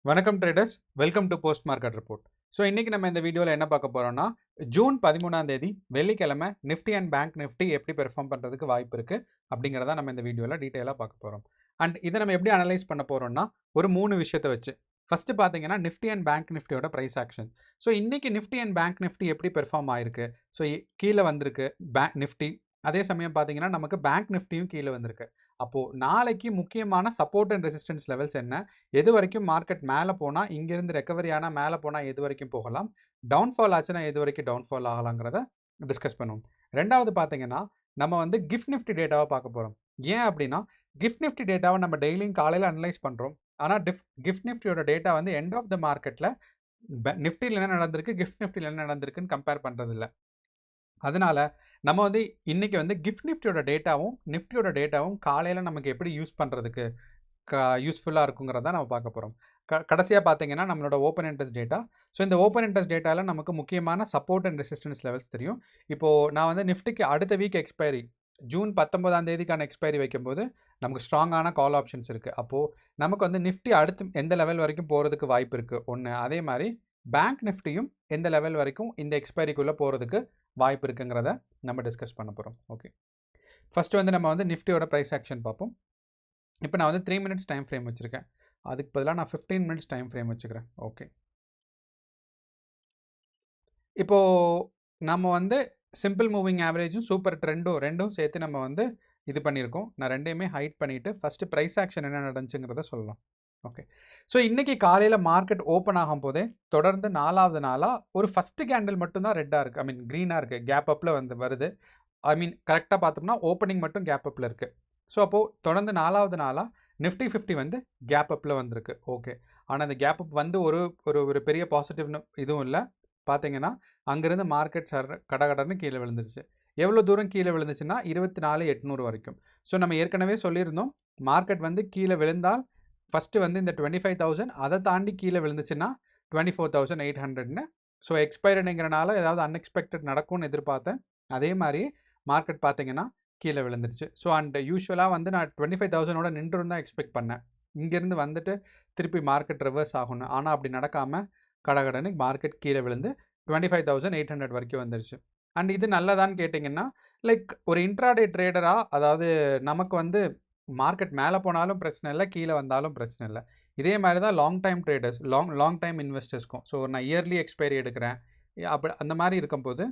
வணக்கம் traders, welcome to post market report. So இன்றைக்கி நம்ம இந்த வீடியோவில் என்ன பார்க்க போகிறோம்னா, ஜூன் 13ஆம் தேதி வெள்ளிக்கிழமை நிஃப்டி அண்ட் பேங்க் நிஃப்டி எப்படி பெர்ஃபார்ம் பண்ணுறதுக்கு வாய்ப்பு இருக்குது அப்படிங்கிறத நம்ம இந்த வீடியோவில் டீட்டெயிலாக பார்க்க போகிறோம். அண்ட் இதை நம்ம எப்படி அனலைஸ் பண்ண போகிறோம்னா, ஒரு 3 விஷயத்தை வச்சு. ஃபஸ்ட்டு பார்த்தீங்கன்னா நிஃப்டி அண்ட் பேங்க் நிஃப்டியோட ப்ரைஸ் ஆக்ஷன். ஸோ இன்றைக்கி நிஃப்டி அண்ட் பேங்க் நிஃப்டி எப்படி பெர்ஃபார்ம் ஆயிருக்கு. ஸோ கீழே வந்திருக்கு பேங்க் நிஃப்டி, அதே சமயம் பார்த்தீங்கன்னா நமக்கு பேங்க் நிஃப்டியும் கீழே வந்திருக்கு. அப்போது நாளைக்கு முக்கியமான சப்போர்ட் அண்ட் ரெசிஸ்டன்ஸ் லெவல்ஸ் என்ன, எது வரைக்கும் மார்க்கெட் மேலே போனால் இங்கேருந்து ரெக்கவரி ஆனால் மேலே போனால் எது வரைக்கும் போகலாம், டவுன்ஃபால் ஆச்சுன்னா எது வரைக்கும் டவுன்ஃபால் ஆகலாங்கிறத டிஸ்கஸ் பண்ணுவோம். ரெண்டாவது பார்த்தீங்கன்னா நம்ம வந்து கிஃப்ட் நிஃப்டி டேட்டாவை பார்க்க போகிறோம். ஏன் அப்படின்னா கிஃப்ட் நிஃப்டி டேட்டாவை நம்ம டெய்லியும் காலையில் அனலைஸ் பண்ணுறோம். ஆனால் கிஃப்ட் நிஃப்டியோட டேட்டா வந்து எண்ட் ஆஃப் த மார்க்கெட்டில் நிஃப்டியில் என்ன நடந்திருக்கு, கிஃப்ட் நிஃப்டியில் என்ன நடந்திருக்குன்னு கம்பேர் பண்ணுறது இல்லை. அதனால நம்ம வந்து இன்னைக்கு வந்து கிஃப்ட் நிஃப்டியோட டேட்டாவும் நிஃப்டியோட டேட்டாவும் காலையில் நமக்கு எப்படி யூஸ் பண்ணுறதுக்கு யூஸ்ஃபுல்லாக இருக்குங்கிறத நம்ம பார்க்க போகிறோம். கடைசியாக பார்த்தீங்கன்னா நம்மளோட ஓப்பன் இன்ட்ரெஸ்ட் டேட்டா. ஸோ இந்த ஓப்பன் இன்ட்ரெஸ்ட் டேட்டாவில் நமக்கு முக்கியமான சப்போர்ட் அண்ட் ரெசிஸ்டன்ஸ் லெவல்ஸ் தெரியும். இப்போது நான் வந்து நிஃப்டிக்கு அடுத்த வீக் எக்ஸ்பைரி ஜூன் 19ஆம் தேதிக்கான எக்ஸ்பைரி வைக்கும்போது நமக்கு ஸ்ட்ராங்கான கால் ஆப்ஷன்ஸ் இருக்குது. அப்போது நமக்கு வந்து நிஃப்டி அடுத்து எந்த லெவல் வரைக்கும் போகிறதுக்கு வாய்ப்பு இருக்குது ஒன்று. அதே மாதிரி பேங்க் நிஃப்டியும் எந்த லெவல் வரைக்கும் இந்த எக்ஸ்பைரிக்குள்ளே போகிறதுக்கு வாய்ப்பு இருக்குங்கிறத நம்ம டிஸ்கஸ் பண்ண போகிறோம். ஓகே, ஃபஸ்ட்டு வந்து நம்ம வந்து நிஃப்டியோட ப்ரைஸ் ஆக்ஷன் பார்ப்போம். இப்போ நான் வந்து 3 மினிட்ஸ் டைம் ஃப்ரேம் வச்சுருக்கேன். அதுக்கு பதிலாக நான் 15 மினிட்ஸ் டைம் ஃப்ரேம் வச்சுக்கிறேன். ஓகே, இப்போது நம்ம வந்து சிம்பிள் மூவிங் ஆவரேஜும் சூப்பர் ட்ரெண்டும் ரெண்டும் சேர்த்து நம்ம வந்து இது பண்ணியிருக்கோம். நான் ரெண்டையுமே ஹைட் பண்ணிவிட்டு ஃபஸ்ட்டு ப்ரைஸ் ஆக்ஷன் என்ன நடந்துச்சுங்கிறத சொல்லலாம். ஓகே, ஸோ இன்றைக்கி காலையில் மார்க்கெட் ஓப்பன் ஆகும் போதே தொடர்ந்து 4வது நாளாக ஒரு ஃபஸ்ட்டு கேண்டில் மட்டும்தான் ரெட்டாக இருக்குது, ஐ மீன் க்ரீனாக இருக்குது, கேப் அப்பில் வந்து வருது. ஐ மீன் கரெக்டாக பார்த்தோம்னா ஓப்பனிங் மட்டும் கேப் அப்பில் இருக்குது. ஸோ அப்போது தொடர்ந்து 4வது நாளாக நிஃப்டி 50 வந்து கேப் அப்பில் வந்திருக்கு. ஓகே, ஆனால் அந்த கேப் அப் வந்து ஒரு ஒரு பெரிய பாசிட்டிவ் இதுவும் இல்லை. பார்த்தீங்கன்னா அங்கேருந்து மார்க்கெட் கடகடன்னு கீழே விழுந்துருச்சு. எவ்வளோ தூரம் கீழே விழுந்துச்சுன்னா 24,800 வரைக்கும். ஸோ நம்ம ஏற்கனவே சொல்லியிருந்தோம், மார்க்கெட் வந்து கீழே விழுந்தால் ஃபஸ்ட்டு வந்து இந்த 25,000, அதை தாண்டி கீழே விழுந்துச்சுன்னா 24,800ன்னு. ஸோ எக்ஸ்பைரிங்கிறனால ஏதாவது அன்எக்ஸ்பெக்டட் நடக்கும்னு எதிர்பார்த்தேன். அதே மாதிரி மார்க்கெட் பார்த்தீங்கன்னா கீழே விழுந்துருச்சு. ஸோ அண்ட் யூஸ்வலாக வந்து நான் 25,000ஓட நின்றுன்னு தான் எக்ஸ்பெக்ட் பண்ணேன். இங்கேருந்து வந்துட்டு திருப்பி மார்க்கெட் ரிவர்ஸ் ஆகணும். ஆனால் அப்படி நடக்காமல் கடகடன்னு மார்க்கெட் கீழே விழுந்து 25,800 வரைக்கும் வந்துருச்சு. அண்ட் இது நல்லதான்னு கேட்டிங்கன்னா, லைக் ஒரு இன்ட்ராடே ட்ரேடராக, அதாவது நமக்கு வந்து மார்க்கெட் மேலே போனாலும் பிரச்சனை இல்லை, கீழே வந்தாலும் பிரச்சனை இல்லை. இதே மாதிரி தான் long time traders, long time இன்வெஸ்டர்ஸ்க்கும். ஸோ நான் இயர்லி எக்ஸ்பைரி எடுக்கிறேன் அப்படி அந்த மாதிரி இருக்கும்போது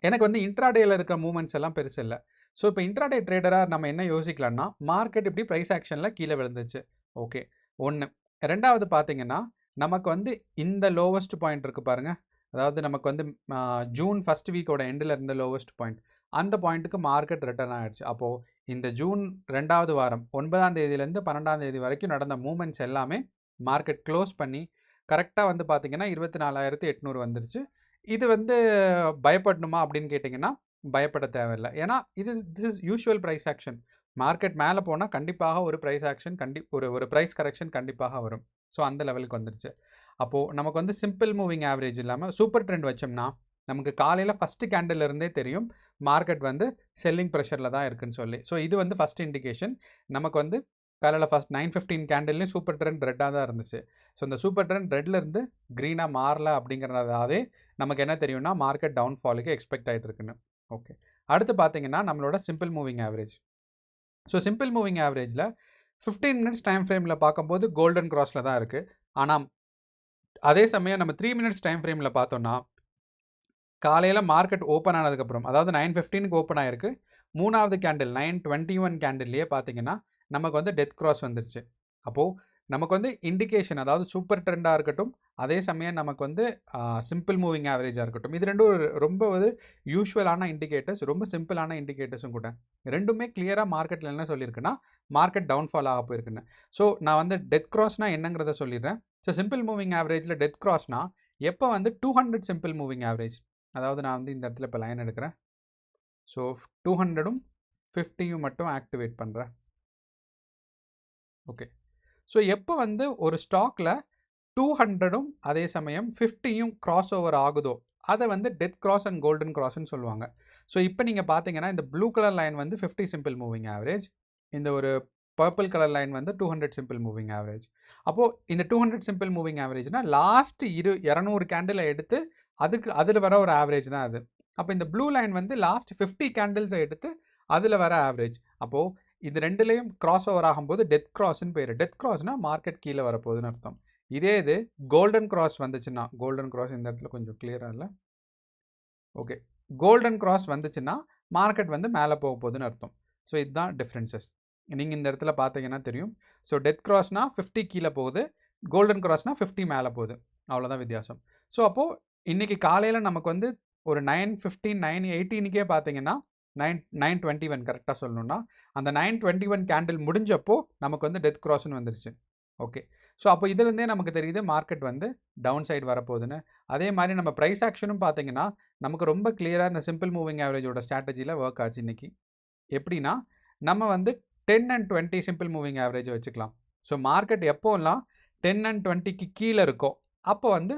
எனக்கு வந்து இன்ட்ராடேயில் இருக்க மூவ்மெண்ட்ஸ் எல்லாம் பெருசு இல்லை. ஸோ இப்போ இன்ட்ராடே ட்ரேடராக நம்ம என்ன யோசிக்கலாம்னா, மார்க்கெட் இப்படி ப்ரைஸ் ஆக்ஷனில் கீழே விழுந்துச்சு. ஓகே, ஒன்று. ரெண்டாவது பார்த்தீங்கன்னா நமக்கு வந்து இந்த லோவஸ்ட் பாயிண்ட் இருக்குது பாருங்கள். அதாவது நமக்கு வந்து ஜூன் ஃபஸ்ட் வீக்கோட எண்டில் இருந்த லோவஸ்ட் பாயிண்ட், அந்த பாயிண்ட்டுக்கு மார்க்கெட் ரிட்டர்ன் ஆகிடுச்சு. அப்போது இந்த ஜூன் 2வது வாரம் 9ஆம் தேதியிலேருந்து 12ஆம் தேதி வரைக்கும் நடந்த மூவ்மெண்ட்ஸ் எல்லாமே மார்க்கெட் க்ளோஸ் பண்ணி கரெக்டாக வந்து பார்த்திங்கன்னா 24,800 வந்துருச்சு. இது வந்து பயப்படணுமா அப்படின்னு கேட்டிங்கன்னா பயப்பட தேவையில்லை. ஏன்னா this is usual price action. Market மேலே போனால் கண்டிப்பாக ஒரு ப்ரைஸ் ஆக்ஷன் ஒரு ப்ரைஸ் கரெக்ஷன் கண்டிப்பாக வரும். ஸோ அந்த லெவலுக்கு வந்துருச்சு. அப்போது நமக்கு வந்து சிம்பிள் மூவிங் ஆவரேஜ் இல்லாமல் சூப்பர் ட்ரெண்ட் வச்சோம்னா நமக்கு காலையில் ஃபஸ்ட்டு கேண்டில் இருந்தே தெரியும் மார்க்கெட் வந்து செல்லிங் ப்ரெஷரில் தான் இருக்குன்னு சொல்லி. ஸோ இது வந்து ஃபஸ்ட் இண்டிகேஷன். நமக்கு வந்து காலையில் ஃபஸ்ட் 9:15 கேண்டில்லையும் சூப்பர் ட்ரெண்ட் ரெட்டாக தான் இருந்துச்சு. ஸோ இந்த சூப்பர் ட்ரெண்ட் ரெட்லேருந்து க்ரீனாக மாறல அப்படிங்கிறதாவே நமக்கு என்ன தெரியும்னா மார்க்கெட் டவுன்ஃபாலுக்கு எக்ஸ்பெக்ட் ஆகிட்டு இருக்குன்னு. ஓகே, அடுத்து பார்த்தீங்கன்னா நம்மளோட simple moving average. So simple moving ஆவரேஜில் 15 மினிட்ஸ் டைம் ஃப்ரேமில் பார்க்கும்போது கோல்டன் கிராஸில் தான் இருக்குது. ஆனால் அதே சமயம் நம்ம 3 மினிட்ஸ் டைம் ஃப்ரேமில் பார்த்தோன்னா காலையில் மார்க்கெட் ஓப்பன் ஆனதுக்கப்புறம், அதாவது 9:15க்கு ஓப்பன் ஆகிருக்கு, 3வது கேண்டில் 9:21 கேண்டில்லையே பார்த்தீங்கன்னா நமக்கு வந்து டெத் கிராஸ் வந்துருச்சு. அப்போது நமக்கு வந்து இண்டிகேஷன், அதாவது சூப்பர் ட்ரெண்டாக இருக்கட்டும், அதே சமயம் நமக்கு வந்து சிம்பிள் மூவிங் ஆவரேஜாக இருக்கட்டும், இது ரெண்டும் ரொம்ப வந்து யூஷுவலான இண்டிகேட்டர்ஸ், ரொம்ப சிம்பிளான இண்டிகேட்டர்ஸும் கூட. ரெண்டுமே கிளியராக மார்க்கெட்டில் என்ன சொல்லியிருக்குன்னா மார்க்கெட் டவுன்ஃபால் ஆக போயிருக்குன்னு. ஸோ நான் வந்து டெத் கிராஸ்னால் என்னங்கிறத சொல்லிடுறேன். ஸோ சிம்பிள் மூவிங் ஆவரேஜில் டெத் கிராஸ்னால் எப்போ வந்து 200 சிம்பிள் மூவிங் ஆவரேஜ், அதாவது நான் வந்து இந்த இடத்துல இப்போ லைன் எடுக்கிறேன். ஸோ 200ம் 50யும் மட்டும் ஆக்டிவேட் பண்ணுறேன். ஓகே, ஸோ எப்போ வந்து ஒரு ஸ்டாக்கில் 200ம் அதே சமயம் 50யும் கிராஸ் ஓவர் ஆகுதோ அதை வந்து டெத் கிராஸ் அண்ட் கோல்டன் கிராஸ்ன்னு சொல்லுவாங்க. ஸோ இப்போ நீங்கள் பார்த்தீங்கன்னா இந்த ப்ளூ கலர் லைன் வந்து 50 சிம்பிள் மூவிங் ஆவரேஜ், இந்த ஒரு பர்பிள் கலர் லைன் வந்து 200 சிம்பிள் மூவிங் ஆவரேஜ். அப்போது இந்த 200 சிம்பிள் மூவிங் ஆவரேஜ்னா லாஸ்ட் 200 கேண்டிலை எடுத்து அதில் வர ஒரு ஆவரேஜ் தான் அது. அப்போ இந்த ப்ளூ லைன் வந்து லாஸ்ட் 50 கேண்டில்ஸை எடுத்து அதில் வர ஆவரேஜ். அப்போது இது ரெண்டுலேயும் கிராஸ் ஓவர் ஆகும்போது டெத் கிராஸ்ன்னு பேர். டெத் கிராஸ்னால் மார்க்கெட் கீழே வரப்போகுதுன்னு அர்த்தம். இதே இது கோல்டன் கிராஸ் வந்துச்சுன்னா, கோல்டன் கிராஸ் இந்த இடத்துல கொஞ்சம் கிளியராக இல்லை, ஓகே, கோல்டன் கிராஸ் வந்துச்சுன்னா மார்க்கெட் வந்து மேலே போக போகுதுன்னு அர்த்தம். ஸோ இதுதான் டிஃப்ரென்சஸ். நீங்கள் இந்த இடத்துல பார்த்தீங்கன்னா தெரியும். ஸோ டெத் கிராஸ்னால் 50 கீழே போகுது, கோல்டன் கிராஸ்னால் 50 மேலே போகுது, அவ்வளோதான் வித்தியாசம். ஸோ அப்போது இன்றைக்கி காலையில் நமக்கு வந்து ஒரு 9:15 9:18க்கே பார்த்தீங்கன்னா 9:21 கரெக்டாக சொல்லணும்னா அந்த 9:21 கேண்டில் முடிஞ்சப்போ நமக்கு வந்து டெத் கிராஸ்ன்னு வந்துருச்சு. ஓகே, ஸோ அப்போ இதுலேருந்தே நமக்கு தெரியுது மார்க்கெட் வந்து டவுன் சைடு வரப்போகுதுன்னு. அதே மாதிரி நம்ம ப்ரைஸ் ஆக்ஷனும் பார்த்தீங்கன்னா நமக்கு ரொம்ப கிளியராக இந்த சிம்பிள் மூவிங் ஆவரேஜோட ஸ்ட்ராட்டஜியில் ஒர்க் ஆச்சு இன்றைக்கி. எப்படின்னா நம்ம வந்து 10 and 20 சிம்பிள் மூவிங் ஆவரேஜ் வச்சுக்கலாம். ஸோ மார்க்கெட் எப்போல்லாம் 10 and 20க்கு கீழே இருக்கோ அப்போ வந்து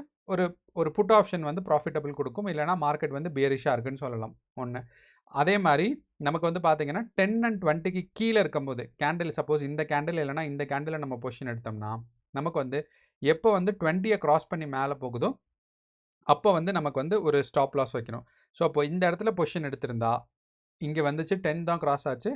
ஒரு புட் ஆப்ஷன் வந்து ப்ராஃபிட்டபிள் கொடுக்கும், இல்லைனா மார்க்கெட் வந்து பியரிஷாக இருக்குன்னு சொல்லலாம் ஒன்று. அதே மாதிரி நமக்கு வந்து பார்த்தீங்கன்னா 10 and 20க்கு கீழே இருக்கும்போது கேண்டில், சப்போஸ் இந்த கேண்டில் இல்லைனா இந்த கேண்டில் நம்ம பொசிஷன் எடுத்தோம்னா நமக்கு வந்து எப்போ வந்து 20யை கிராஸ் பண்ணி மேலே போகுதோ அப்போ வந்து நமக்கு வந்து ஒரு ஸ்டாப் லாஸ் வைக்கணும். ஸோ அப்போ இந்த இடத்துல பொசிஷன் எடுத்திருந்தா இங்கே வந்துச்சு 10 தான் கிராஸ் ஆச்சு,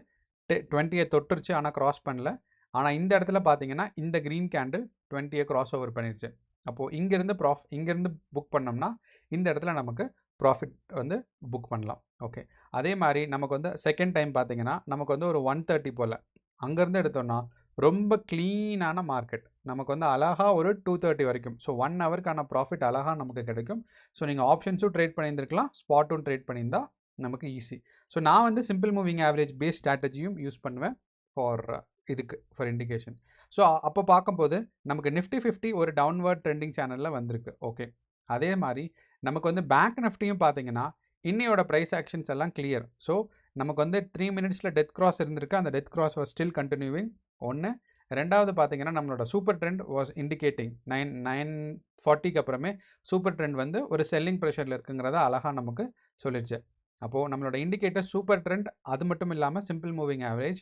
20யை தொட்டுருச்சு ஆனால் கிராஸ் பண்ணல. ஆனால் இந்த இடத்துல பார்த்தீங்கன்னா இந்த க்ரீன் கேண்டில் 20யை கிராஸ் ஓவர் பண்ணிடுச்சு. அப்போது இங்கேருந்து புக் பண்ணோம்னா இந்த இடத்துல நமக்கு ப்ராஃபிட் வந்து புக் பண்ணலாம். ஓகே, அதே மாதிரி நமக்கு வந்து செகண்ட் டைம் பார்த்தீங்கன்னா நமக்கு வந்து ஒரு 130 போல் அங்கேருந்து எடுத்தோம்னா ரொம்ப க்ளீனான மார்க்கெட், நமக்கு வந்து அழகாக ஒரு 230 வரைக்கும். ஸோ 1 ஹவருக்கான ப்ராஃபிட் அழகாக நமக்கு கிடைக்கும். ஸோ நீங்கள் ஆப்ஷன்ஸும் ட்ரேட் பண்ணியிருந்துருக்கலாம், ஸ்பாட்டும் ட்ரேட் பண்ணியிருந்தால் நமக்கு ஈஸி. ஸோ நான் வந்து சிம்பிள் மூவிங் ஆவரேஜ் பேஸ் ஸ்ட்ராட்டஜியும் யூஸ் பண்ணுவேன் ஃபார் இண்டிகேஷன். ஸோ அப்போ பார்க்கும்போது நமக்கு நிஃப்டி 50 ஒரு டவுன்வர்ட் ட்ரெண்டிங் சேனலில் வந்திருக்கு. ஓகே, அதே மாதிரி நமக்கு வந்து பேங்க் நிஃப்டியும் பார்த்தீங்கன்னா இன்னையோட ப்ரைஸ் ஆக்ஷன்ஸ் எல்லாம் கிளியர். ஸோ நமக்கு வந்து 3 மினிட்ஸில் டெத் கிராஸ் இருந்திருக்கு, அந்த death cross was still continuing ஒன்று. ரெண்டாவது பார்த்தீங்கன்னா நம்மளோட சூப்பர் ட்ரெண்ட் வாஸ் இண்டிகேட்டிங் 9:40க்கு அப்புறமே சூப்பர் ட்ரெண்ட் வந்து ஒரு செல்லிங் ப்ரெஷரில் இருக்குங்கிறத அழகாக நமக்கு சொல்லிடுச்சு. அப்போது நம்மளோட இண்டிகேட்டர் சூப்பர் ட்ரெண்ட், அது மட்டும் இல்லாமல் சிம்பிள் மூவிங் ஆவரேஜ்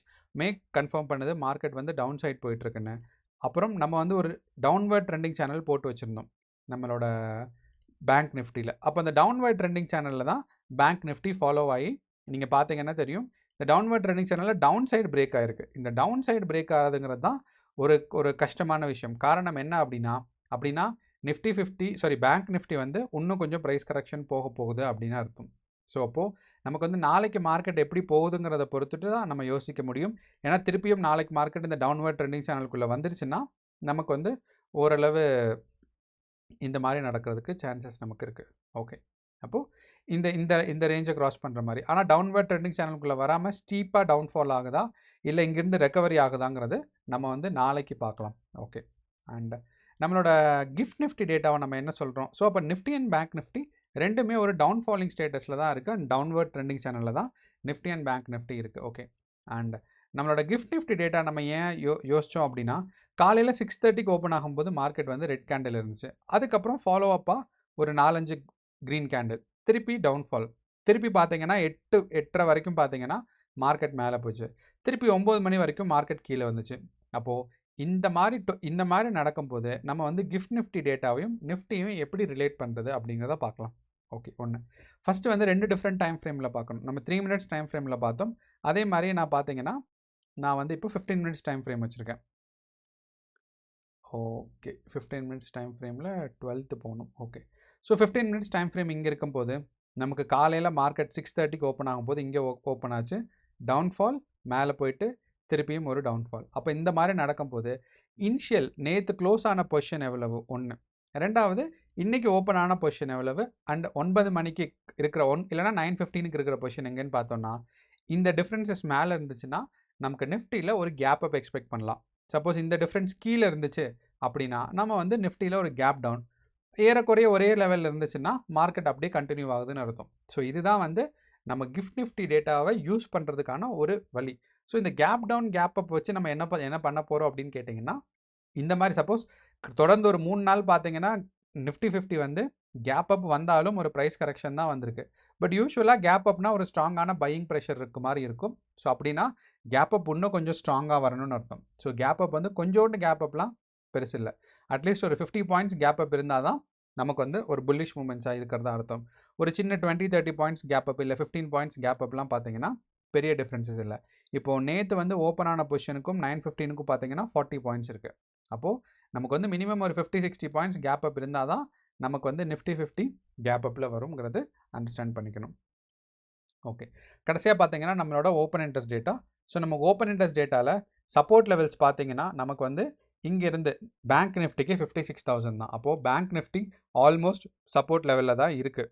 கன்ஃபார்ம் பண்ணுது மார்க்கெட் வந்து டவுன் சைட் போயிட்டுருக்குன்னு. அப்புறம் நம்ம வந்து ஒரு டவுன்வர்ட் ட்ரெண்டிங் சேனல் போட்டு வச்சுருந்தோம் நம்மளோட பேங்க் நிஃப்டியில். அப்போ அந்த டவுன்வர்ட் ட்ரெண்டிங் சேனலில் தான் பேங்க் நிஃப்டி ஃபாலோ ஆகி நீங்கள் பார்த்தீங்கன்னா தெரியும் இந்த டவுன்வர்ட் ட்ரெண்டிங் சேனலில் டவுன் சைடு பிரேக் ஆகிருக்கு. இந்த டவுன் சைடு பிரேக் ஆகிறதுங்கிறது தான் ஒரு கஷ்டமான விஷயம். காரணம் என்ன அப்படின்னா நிஃப்டி 50 பேங்க் நிஃப்டி வந்து இன்னும் கொஞ்சம் ப்ரைஸ் கரெக்ஷன் போக போகுது அப்படின்னு அர்த்தம். ஸோ அப்போது நமக்கு வந்து நாளைக்கு மார்க்கெட் எப்படி போகுதுங்கிறத பொறுத்துட்டு தான் நம்ம யோசிக்க முடியும். ஏன்னா திருப்பியும் நாளைக்கு மார்க்கெட் இந்த டவுன்வர்ட் ட்ரெண்டிங் சேனலுக்குள்ளே வந்துருச்சுன்னா நமக்கு வந்து ஓரளவு இந்த மாதிரி நடக்கிறதுக்கு சான்சஸ் நமக்கு இருக்குது. ஓகே, அப்போது இந்த ரேஞ்சை கிராஸ் பண்ணுற மாதிரி. ஆனால் டவுன்வர்ட் ட்ரெண்டிங் சேனலுக்குள்ளே வராமல் ஸ்டீப்பாக டவுன்ஃபால் ஆகுதா இல்லை இங்கேருந்து ரெக்கவரி ஆகுதாங்கிறது நம்ம வந்து நாளைக்கு பார்க்கலாம். ஓகே, அண்ட் நம்மளோட கிஃப்ட் நிஃப்டி டேட்டாவை நம்ம என்ன சொல்கிறோம்? ஸோ அப்போ நிஃப்டி அண்ட் பேங்க் நிஃப்டி ரெண்டுமே ஒரு டவுன் ஃபாலிங் ஸ்டேட்டஸில் தான் இருக்குது, அண்ட் டவுன்வர்ட் ட்ரெண்டிங் சேனலில் தான் நிஃப்டி அண்ட் பேங்க் நிஃப்டி இருக்குது. ஓகே, அண்ட் நம்மளோட கிஃப்ட் நிஃப்டி டேட்டா நம்ம ஏன் யோசித்தோம் அப்படின்னா காலையில் 6:30க்கு ஓப்பன் ஆகும்போது மார்க்கெட் வந்து ரெட் கேண்டில் இருந்துச்சு. அதுக்கப்புறம் ஃபாலோ அப்பாக ஒரு 4-5 க்ரீன் கேண்டில், திருப்பி டவுன்ஃபால், திருப்பி பார்த்தீங்கன்னா 8:30 வரைக்கும் பார்த்தீங்கன்னா மார்க்கெட் மேலே போச்சு, திருப்பி 9 மணி வரைக்கும் மார்க்கெட் கீழே வந்துச்சு. அப்போது இந்த மாதிரி நடக்கும்போது நம்ம வந்து கிஃப்ட் நிஃப்டி டேட்டாவையும் நிஃப்டியும் எப்படி ரிலேட் பண்ணுறது அப்படிங்கிறத பார்க்கலாம். ஓகே, ஒன்று ஃபஸ்ட்டு வந்து 2 டிஃப்ரெண்ட் டைம் ஃப்ரேமில் பார்க்கணும். நம்ம 3 மினிட்ஸ் டைம் ஃப்ரேமில் பார்த்தோம். அதே மாதிரி நான் வந்து இப்போ 15 மினிட்ஸ் டைம் ஃப்ரேம் வச்சுருக்கேன். ஓகே, 15 மினிட்ஸ் டைம் ஃப்ரேமில் 12th போகணும். Okay, so 15 minutes time frame இங்கே இருக்கும்போது நமக்கு காலையில் மார்க்கெட் 6:30க்கு ஓப்பன் ஆகும்போது இங்கே ஓப்பன் ஆச்சு, டவுன்ஃபால், மேலே போயிட்டு திருப்பியும் ஒரு டவுன்ஃபால். அப்போ இந்த மாதிரி நடக்கும்போது இனிஷியல் நேற்று க்ளோஸ் ஆன பொசிஷன் எவ்வளவு ஒன்று, ரெண்டாவது இன்றைக்கி ஓப்பன் ஆன பொசிஷன் எவ்வளவு, அண்ட் 9 மணிக்கு இருக்கிற இல்லைனா 9:15க்கு இருக்கிற பொசிஷன் எங்கேன்னு பார்த்தோன்னா இந்த டிஃப்ரென்சஸ் மேலே இருந்துச்சுன்னா நமக்கு நிஃப்டியில் ஒரு கேப் அப் எக்ஸ்பெக்ட் பண்ணலாம். சப்போஸ் இந்த டிஃப்ரென்ஸ் கீழே இருந்துச்சு அப்படின்னா நம்ம வந்து நிஃப்டியில் ஒரு கேப் டவுன், ஏறக்குறைய ஒரே லெவலில் இருந்துச்சுன்னா மார்க்கெட் அப்படியே கண்டினியூ ஆகுதுன்னு அர்த்தம். ஸோ இதுதான் வந்து நம்ம கிஃப்ட் நிஃப்டி டேட்டாவை யூஸ் பண்ணுறதுக்கான ஒரு வழி. ஸோ இந்த கேப் டவுன் கேப் அப் வச்சு நம்ம என்ன பண்ண போகிறோம் அப்படின்னு கேட்டிங்கன்னா இந்த மாதிரி சப்போஸ் தொடர்ந்து ஒரு 3 நாள் பார்த்தீங்கன்னா நிஃப்டி 50 வந்து கேப் அப் வந்தாலும் ஒரு ப்ரைஸ் கரெக்ஷன் தான் வந்திருக்கு. பட் யூஸ்வலாக கேப் அப்னா ஒரு ஸ்ட்ராங்கான பையிங் ப்ரெஷர் இருக்க மாதிரி இருக்கும். ஸோ அப்படின்னா கேப் அப் இன்னும் கொஞ்சம் ஸ்ட்ராங்காக வரணும்னு அர்த்தம். ஸோ கேப் அப் வந்து கொஞ்சோண்டு கேப் அப்லாம் பெருசு இல்லை. அட்லீஸ்ட் ஒரு 50 பாயிண்ட்ஸ் கேப் அப் இருந்தால் தான் நமக்கு வந்து ஒரு புல்லிஷ் மூமெண்ட்ஸாக இருக்கிறதா அர்த்தம். ஒரு சின்ன 20-30 பாயிண்ட்ஸ் கேப் அப் இல்லை 15 பாயிண்ட்ஸ் கேப் அப்லாம் பார்த்தீங்கன்னா பெரிய டிஃப்ரென்சஸ் இல்லை. இப்போது நேற்று வந்து ஓப்பன் ஆன பொசிஷனுக்கும் 9:15க்கும் பார்த்தீங்கன்னா 40 பாயிண்ட்ஸ் இருக்குது. அப்போது நமக்கு வந்து மினிமம் ஒரு 50-60 பாயிண்ட்ஸ் கேப் அப் இருந்தால் தான் நமக்கு வந்து நிஃப்டி 50 கேப் அப்பில் வருங்கிறது அண்டர்ஸ்டாண்ட் பண்ணிக்கணும். ஓகே, கடைசியாக பார்த்தீங்கன்னா நம்மளோட ஓப்பன் இன்ட்ரெஸ்ட் டேட்டா. ஸோ நம்ம ஓப்பன் இன்ட்ரெஸ்ட் டேட்டாவில் சப்போர்ட் லெவல்ஸ் பார்த்தீங்கன்னா நமக்கு வந்து இங்கேருந்து பேங்க் நிஃப்டிக்கு 56,000 தான். அப்போது பேங்க் நிஃப்டி ஆல்மோஸ்ட் சப்போர்ட் லெவலில் தான் இருக்குது.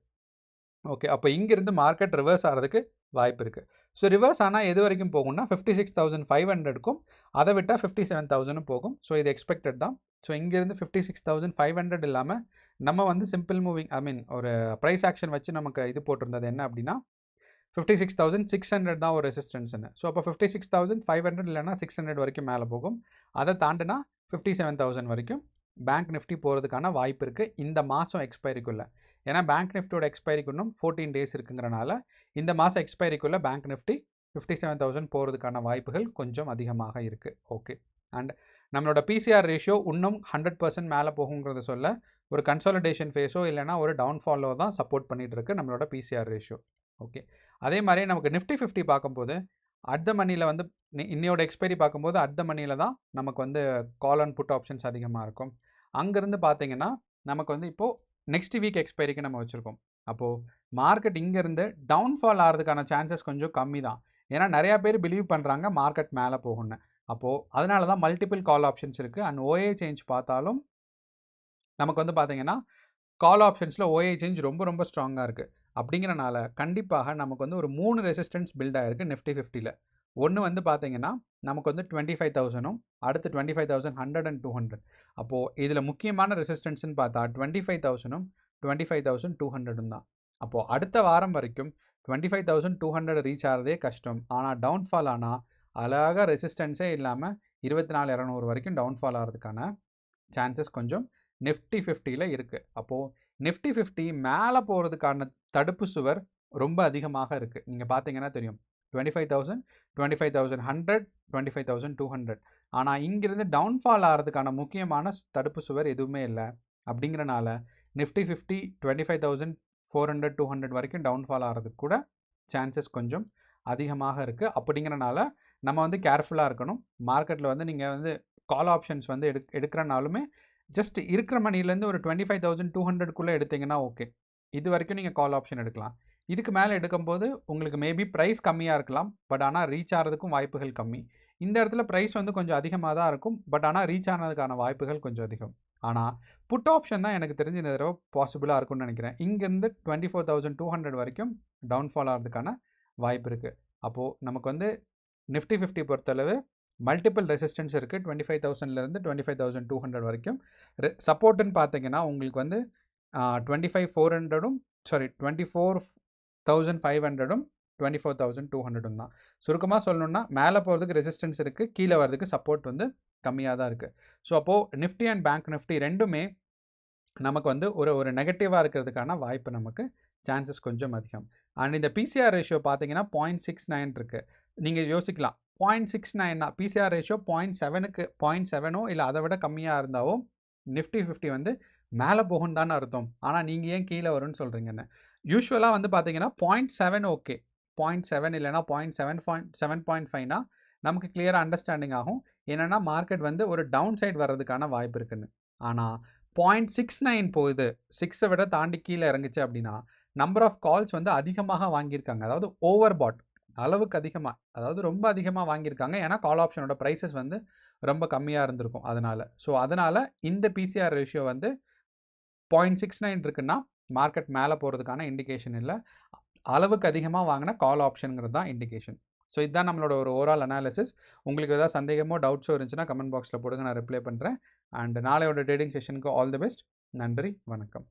ஓகே, அப்போ இங்கேருந்து மார்க்கெட் ரிவர்ஸ் ஆகிறதுக்கு வாய்ப்பு இருக்குது. ஸோ ரிவர்ஸ் ஆனால் எது வரைக்கும் போகும்னா 56,500க்கும் அதை விட்டால் 57,000 போகும். ஸோ இது எக்ஸ்பெக்டட் தான். ஸோ இங்கேருந்து 56,500 இல்லாமல் நம்ம வந்து சிம்பிள் மூவிங் ஒரு ப்ரைஸ் ஆக்ஷன் வச்சு நமக்கு இது போட்டிருந்தது என்ன அப்படின்னா 56,600 தான் ஒரு ரெசிஸ்டன்ஸ்னு. ஸோ அப்போ 56,500 இல்லைனா 600 வரைக்கும் மேலே போகும். அதை தாண்டினா 57,000 வரைக்கும் பேங்க் நிஃப்டி போகிறதுக்கான வாய்ப்பு இருக்குது இந்த மாதம் எக்ஸ்பைரிக்குள்ளே. ஏன்னா பேங்க் நிஃப்டியோட எக்ஸ்பைரிக்கு இன்னும் 14 டேஸ் இருக்குங்கிறனால இந்த மாதம் எக்ஸ்பைரிக்குள்ளே பேங்க் நிஃப்டி 57,000 போகிறதுக்கான வாய்ப்புகள் கொஞ்சம் அதிகமாக இருக்குது. ஓகே, அண்ட் நம்மளோட பிசிஆர் ரேஷியோ இன்னும் 100% மேலே போகுங்கிறத சொல்ல ஒரு கன்சாலிடேஷன் ஃபேஸோ இல்லைனா ஒரு டவுன்ஃபாலோ தான் சப்போர்ட் பண்ணிகிட்டு இருக்கு நம்மளோட பிசிஆர் ரேஷியோ. ஓகே, அதே மாதிரி நமக்கு நிஃப்டி 50 பார்க்கும்போது அட் த மணியில் வந்து இன்னையோட எக்ஸ்பைரி பார்க்கும்போது அட் த மணியில் தான் நமக்கு வந்து கால் அண்ட் புட் ஆப்ஷன்ஸ் அதிகமாக இருக்கும். அங்கேருந்து பார்த்தீங்கன்னா நமக்கு வந்து இப்போது நெக்ஸ்ட் வீக் எக்ஸ்பைரிக்கு நம்ம வச்சுருக்கோம். அப்போது மார்க்கெட் இங்கேருந்து டவுன்ஃபால் ஆகிறதுக்கான சான்சஸ் கொஞ்சம் கம்மி தான். ஏன்னா நிறையா பேர் பிலீவ் பண்ணுறாங்க மார்க்கெட் மேலே போகும்னு. அப்போது அதனால தான் மல்டிபிள் கால் ஆப்ஷன்ஸ் இருக்குது. அண்ட் ஓஏ சேஞ்ச் பார்த்தாலும் நமக்கு வந்து பார்த்தீங்கன்னா கால் ஆப்ஷன்ஸில் ஓஏ சேஞ்ச் ரொம்ப ரொம்ப ஸ்ட்ராங்காக இருக்குது. அப்படிங்கிறனால கண்டிப்பாக நமக்கு வந்து ஒரு 3 ரெசிஸ்டன்ஸ் பில்ட் ஆகிருக்கு நிஃப்டி 50ல். ஒன்று வந்து பார்த்தீங்கன்னா நமக்கு வந்து 25,000ம் அடுத்து 25,100 அண்ட் 200. அப்போது இதில் முக்கியமான ரெசிஸ்டன்ஸ்ன்னு பார்த்தா 25,000ம் 25,200 தான். அப்போது அடுத்த வாரம் வரைக்கும் 25,200 ரீச் ஆகிறதே கஷ்டம். ஆனால் டவுன்ஃபால் ஆனால் அழகாக ரெசிஸ்டன்ஸே இல்லாமல் 24,200 வரைக்கும் டவுன்ஃபால் ஆகிறதுக்கான சான்சஸ் கொஞ்சம் நிஃப்டி 50ல் இருக்குது. அப்போது நிஃப்டி 50 மேலே போகிறதுக்கான தடுப்பு சுவர் ரொம்ப அதிகமாக இருக்குது. நீங்கள் பார்த்தீங்கன்னா தெரியும் 25,000, 25,100, 25,200. ஆனால் இங்கிருந்து டவுன்ஃபால் ஆகிறதுக்கான முக்கியமான தடுப்பு சுவர் எதுவுமே இல்லை. அப்படிங்கிறனால நிஃப்டி 50 25,400, 200 வரைக்கும் டவுன்ஃபால் ஆகிறதுக்கு கூட சான்சஸ் கொஞ்சம் அதிகமாக இருக்குது. அப்படிங்கிறனால நம்ம வந்து கேர்ஃபுல்லாக இருக்கணும். மார்க்கெட்டில் வந்து நீங்கள் வந்து கால் ஆப்ஷன்ஸ் வந்து எடுக்கிறனாலுமே ஜஸ்ட் இருக்கிற மணிலேருந்து ஒரு 25,200க்குள்ளே எடுத்தீங்கன்னா ஓகே, இது வரைக்கும் நீங்கள் கால் ஆப்ஷன் எடுக்கலாம். இதுக்கு மேலே எடுக்கும்போது உங்களுக்கு மேபி ப்ரைஸ் கம்மியாக இருக்கலாம், பட் ஆனால் ரீச் ஆகிறதுக்கும் வாய்ப்புகள் கம்மி. இந்த இடத்துல ப்ரைஸ் வந்து கொஞ்சம் அதிகமாக தான் இருக்கும், பட் ஆனால் ரீச் ஆனதுக்கான வாய்ப்புகள் கொஞ்சம் அதிகம். ஆனால் புட் ஆப்ஷன் தான் எனக்கு தெரிஞ்ச இந்த தடவை பாசிபிளாக இருக்கும்னு நினைக்கிறேன். இங்கேருந்து 24,200 வரைக்கும் டவுன்ஃபால் ஆகிறதுக்கான வாய்ப்பு இருக்குது. அப்போது நமக்கு வந்து நிஃப்டி 50 பொறுத்தளவு மல்டிபிள் ரெசிஸ்டன்ஸ் இருக்குது. 25,000லேருந்து 25,200 வரைக்கும். சப்போர்ட்டுன்னு பார்த்தீங்கன்னா உங்களுக்கு வந்து 25,400ம் 24,500ம் 24,200ம் தான். சுருக்கமாக சொல்லணுன்னா மேலே போகிறதுக்கு ரெசிஸ்டன்ஸ் இருக்குது, கீழே வர்றதுக்கு சப்போர்ட் வந்து கம்மியாக தான் இருக்குது. ஸோ அப்போது நிஃப்டி அண்ட் பேங்க் நிஃப்டி ரெண்டுமே நமக்கு வந்து ஒரு நெகட்டிவாக இருக்கிறதுக்கான வாய்ப்பு நமக்கு சான்சஸ் கொஞ்சம் அதிகம். அண்ட் இந்த பிசிஆர் ரேஷியோ பார்த்தீங்கன்னா 0.69 இருக்குது. நீங்கள் யோசிக்கலாம் 0.69 பிசிஆர் ரேஷியோ 0.7க்கு 0.7ஓ இல்லை அதை விட கம்மியாக இருந்தாவோ நிஃப்டி 50 வந்து மேலே போகும் தானே அர்த்தம். ஆனால் நீங்கள் ஏன் கீழே வரும்னு சொல்கிறீங்கன்னு. யூஸ்வலாக வந்து பார்த்தீங்கன்னா 0.7 ஓகே, 0.7 இல்லைனா 0.7.5னா நமக்கு கிளியராக அண்டர்ஸ்டாண்டிங் ஆகும். என்னென்னா மார்க்கெட் வந்து ஒரு டவுன் சைட் வர்றதுக்கான வாய்ப்பு இருக்குன்னு. ஆனால் 0.69 போகுது, 6ஐ விட தாண்டி கீழே இறங்குச்சு அப்படின்னா நம்பர் ஆஃப் கால்ஸ் வந்து அதிகமாக வாங்கியிருக்காங்க. அதாவது ஓவர் பாட் அளவுக்கு அதிகமாக, அதாவது ரொம்ப அதிகமாக வாங்கியிருக்காங்க. ஏன்னா கால் ஆப்ஷனோட ப்ரைஸஸ் வந்து ரொம்ப கம்மியாக இருந்திருக்கும் அதனால். ஸோ அதனால் இந்த பிசிஆர் ரேஷியோ வந்து 0.69 இருக்குன்னா மார்க்கெட் மேலே போகிறதுக்கான இண்டிகேஷன் இல்லை, அளவுக்கு அதிகமாக வாங்கின கால் ஆப்ஷனுங்கிறது தான் இண்டிகேஷன். ஸோ இதுதான் நம்மளோட ஒரு ஓவரால் அனாலிசிஸ். உங்களுக்கு ஏதாவது சந்தேகமோ டவுட்ஸோ இருந்துச்சுன்னா கமெண்ட் பாக்ஸில் போடுங்க, நான் ரிப்ளை பண்ணுறேன். அண்ட் நாளையோட ட்ரேடிங் செஷனுக்கு ஆல் தி பெஸ்ட். நன்றி, வணக்கம்.